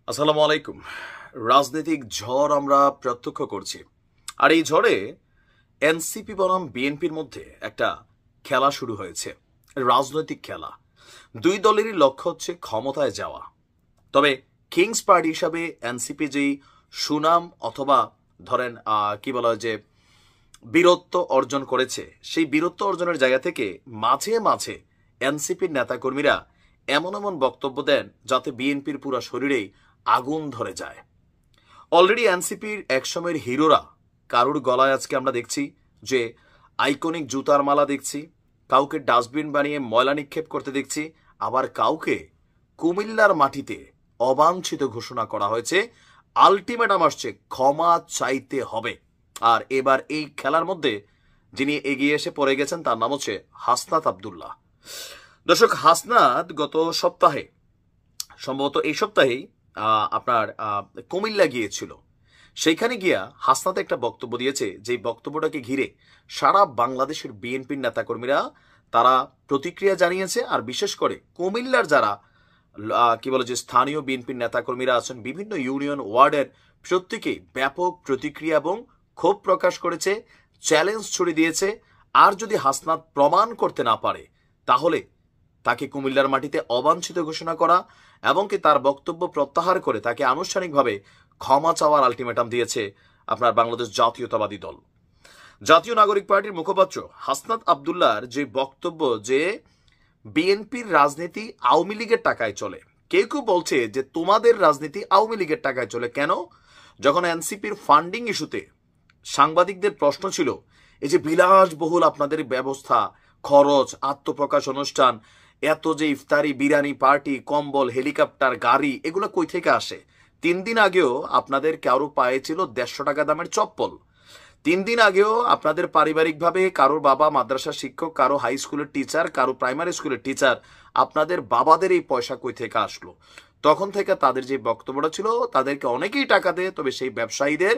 আসসালামু আলাইকুম। রাজনৈতিক ঝড় আমরা প্রত্যক্ষ করছি, আর এই ঝড়ে এনসিপি বনাম বিএনপির মধ্যে একটা খেলা শুরু হয়েছে, রাজনৈতিক খেলা। দুই দলেরই লক্ষ্য হচ্ছে ক্ষমতায় যাওয়া। তবে কিংস পার্টি হিসাবে এনসিপি যেই সুনাম অথবা ধরেন কি বলা হয় যে বীরত্ব অর্জন করেছে, সেই বীরত্ব অর্জনের জায়গা থেকে মাঝে মাঝে এনসিপির নেতাকর্মীরা এমন এমন বক্তব্য দেন যাতে বিএনপির পুরো শরীরেই আগুন ধরে যায়। অলরেডি এনসিপির একসময়ের হিরোরা কারুর গলায় আজকে আমরা দেখছি যে আইকনিক জুতার মালা দেখছি, কাউকে ডাস্টবিন বানিয়ে ময়লা নিক্ষেপ করতে দেখছি, আবার কাউকে কুমিল্লার মাটিতে অবাঞ্ছিত ঘোষণা করা হয়েছে। আলটিমেটাম আসছে, ক্ষমা চাইতে হবে। আর এবার এই খেলার মধ্যে যিনি এগিয়ে এসে পড়ে গেছেন তার নাম হচ্ছে হাসনাত আব্দুল্লাহ। দর্শক, হাসনাত গত সপ্তাহে, সম্ভবত এই সপ্তাহেই আপনার কুমিল্লা গিয়েছিল। সেইখানে গিয়া হাসনাত একটা বক্তব্য দিয়েছে, যে বক্তব্যটাকে ঘিরে সারা বাংলাদেশের বিএনপির নেতাকর্মীরা তারা প্রতিক্রিয়া জানিয়েছে। আর বিশেষ করে কুমিল্লার যারা কি বলে যে স্থানীয় বিএনপির নেতাকর্মীরা আছেন, বিভিন্ন ইউনিয়ন ওয়ার্ডের প্রত্যেকেই ব্যাপক প্রতিক্রিয়া এবং ক্ষোভ প্রকাশ করেছে, চ্যালেঞ্জ ছড়িয়ে দিয়েছে। আর যদি হাসনাত প্রমাণ করতে না পারে তাহলে তাকে কুমিল্লার মাটিতে অবাঞ্ছিত ঘোষণা করা এবং কি তার বক্তব্য প্রত্যাহার করে তাকে আনুষ্ঠানিকভাবে ক্ষমা চাওয়ার আলটিমেটাম দিয়েছে আপনার বাংলাদেশ জাতীয়তাবাদী দল। জাতীয় নাগরিক পার্টির মুখপাত্র হাসনাত আব্দুল্লাহর যে বক্তব্য যে বিএনপির রাজনীতি আওয়ামী লীগের টাকায় চলে, কেউ কেউ বলছে যে তোমাদের রাজনীতি আওয়ামী লীগের টাকায় চলে কেন? যখন এনসিপির ফান্ডিং ইস্যুতে সাংবাদিকদের প্রশ্ন ছিল, এই যে বিলাসবহুল আপনাদের ব্যবস্থা, খরচ, আত্মপ্রকাশ অনুষ্ঠান, এত যে ইফতারি, বিরিয়ানি পার্টি, কম্বল, হেলিকপ্টার, গাড়ি, এগুলো কই থেকে আসে? 3 দিন আগেও আপনাদের কারো পায়ে ছিল 150 টাকা দামের চপ্পল। 3 দিন আগেও আপনাদের পারিবারিকভাবে কারোর বাবা মাদ্রাসা শিক্ষক, কারো হাই স্কুলের টিচার, কারো প্রাইমারি স্কুলের টিচার, আপনাদের বাবাদের এই পয়সা কই থেকে আসলো? তখন থেকে তাদের যে বক্তব্যটা ছিল, তাদেরকে অনেকেই টাকা দেয়, তবে সেই ব্যবসায়ীদের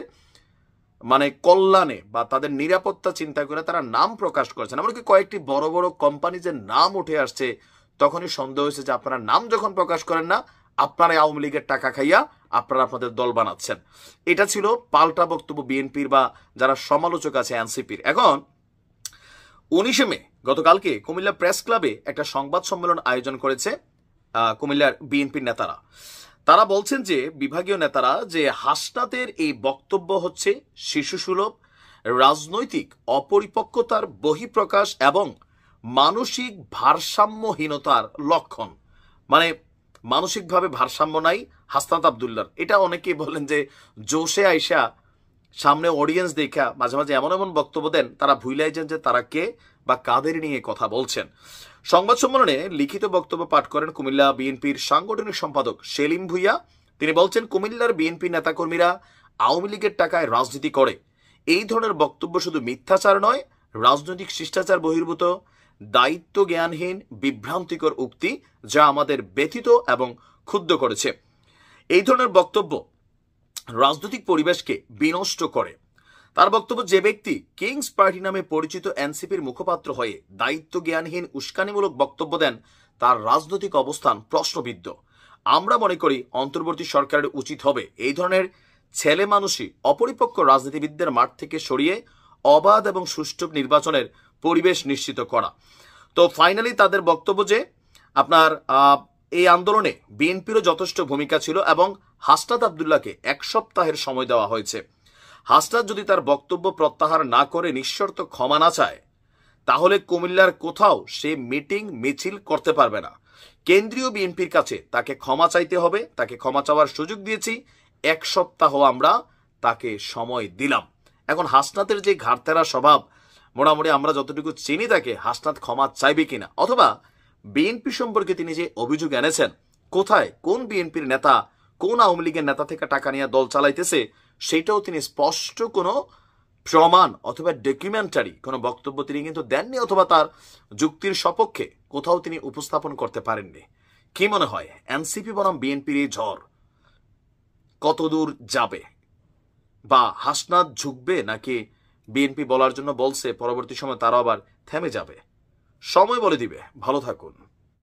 মানে কল্যাণে বা তাদের নিরাপত্তা চিন্তা করে তারা নাম প্রকাশ করেছেন। এমনকি কয়েকটি বড় বড় কোম্পানিজের নাম উঠে আসছে, তখনই সন্দেহ হয়েছে যে আপনারা নাম যখন প্রকাশ করেন না, আপনারা আওয়ামী লীগের টাকা খাইয়া আপনারা আপনাদের দল বানাচ্ছেন। এটা ছিল পাল্টা বক্তব্য বিএনপির বা যারা সমালোচক আছে এনসিপির। এখন 19 মে গতকালকে কুমিল্লা প্রেস ক্লাবে একটা সংবাদ সম্মেলন আয়োজন করেছে কুমিল্লার বিএনপির নেতারা। তারা বলছেন যে বিভাগীয় নেতারা যে হাসনাতের এই বক্তব্য হচ্ছে শিশুসুলভ, রাজনৈতিক অপরিপক্কতার বহিঃপ্রকাশ এবং মানসিক ভারসাম্যহীনতার লক্ষণ। মানে মানসিকভাবে ভারসাম্য নাই হাসনাত আব্দুল্লাহর। এটা অনেকেই বলেন যে জোশে আইসা সামনে অডিয়েন্স দেখা মাঝে মাঝে এমন এমন বক্তব্য দেন, তারা ভুলাই যান যে তারা কে বা কাদের নিয়ে কথা বলছেন। সংবাদ সম্মেলনে লিখিত বক্তব্য পাঠ করেন কুমিল্লা বিএনপির সাংগঠনিক সম্পাদক সেলিম ভুইয়া। তিনি বলছেন, কুমিল্লার বিএনপি নেতাকর্মীরা আওয়ামী লীগের টাকায় রাজনীতি করে। এই ধরনের বক্তব্য শুধু মিথ্যাচার নয়, রাজনৈতিক শিষ্টাচার বহির্ভূত, দায়িত্ব জ্ঞানহীন, বিভ্রান্তিকর উক্তি, যা আমাদের ব্যথিত এবং ক্ষুব্ধ করেছে। এই ধরনের বক্তব্য রাজনৈতিক পরিবেশকে বিনষ্ট করে। তার বক্তব্য, যে ব্যক্তি কিংস পার্টি নামে পরিচিত এনসিপির মুখপাত্র হয়ে দায়িত্ব জ্ঞানহীন উস্কানিমূলক বক্তব্য দেন, তার রাজনৈতিক অবস্থান প্রশ্নবিদ্ধ। আমরা মনে করি অন্তর্বর্তী সরকারের উচিত হবে এই ধরনের ছেলে মানুষই অপরিপক্ক রাজনীতিবিদদের মাঠ থেকে সরিয়ে অবাধ এবং সুষ্ঠু নির্বাচনের পরিবেশ নিশ্চিত করা। তো ফাইনালি তাদের বক্তব্য যে আপনার এই আন্দোলনে বিএনপিরও যথেষ্ট ভূমিকা ছিল এবং হাসনাত আব্দুল্লাহকে 1 সপ্তাহের সময় দেওয়া হয়েছে। হাসনাত যদি তার বক্তব্য প্রত্যাহার না করে নিঃশর্ত ক্ষমা না চায়, তাহলে কুমিল্লার কোথাও সে মিটিং মিছিল করতে পারবে না। কেন্দ্রীয় বিএনপির কাছে তাকে ক্ষমা চাইতে হবে। তাকে ক্ষমা চাওয়ার সুযোগ দিয়েছি, 1 সপ্তাহ আমরা তাকে সময় দিলাম। এখন হাসনাতের যে ঘাড়তেরা স্বভাব, মোটামুটি আমরা যতটুকু চিনি তাকে, হাসনাত ক্ষমা চাইবে কিনা, অথবা বিএনপি সম্পর্কে তিনি যে অভিযোগ এনেছেন, কোথায় কোন বিএনপির নেতা কোন আওয়ামী লীগের নেতা থেকে টাকা নিয়ে দল চালাইতেছে, সেটাও তিনি স্পষ্ট কোনো প্রমাণ অথবা ডকুমেন্টারি কোনো বক্তব্য তিনি কিন্তু দেননি, অথবা তার যুক্তির সপক্ষে কোথাও তিনি উপস্থাপন করতে পারেননি। কি মনে হয়, এনসিপি বনাম বিএনপির এই ঝড় কতদূর যাবে? বা হাসনাত ঝুঁকবে, নাকি বিএনপি বলার জন্য বলছে পরবর্তী সময় তারা আবার থেমে যাবে? সময় বলে দিবে। ভালো থাকুন।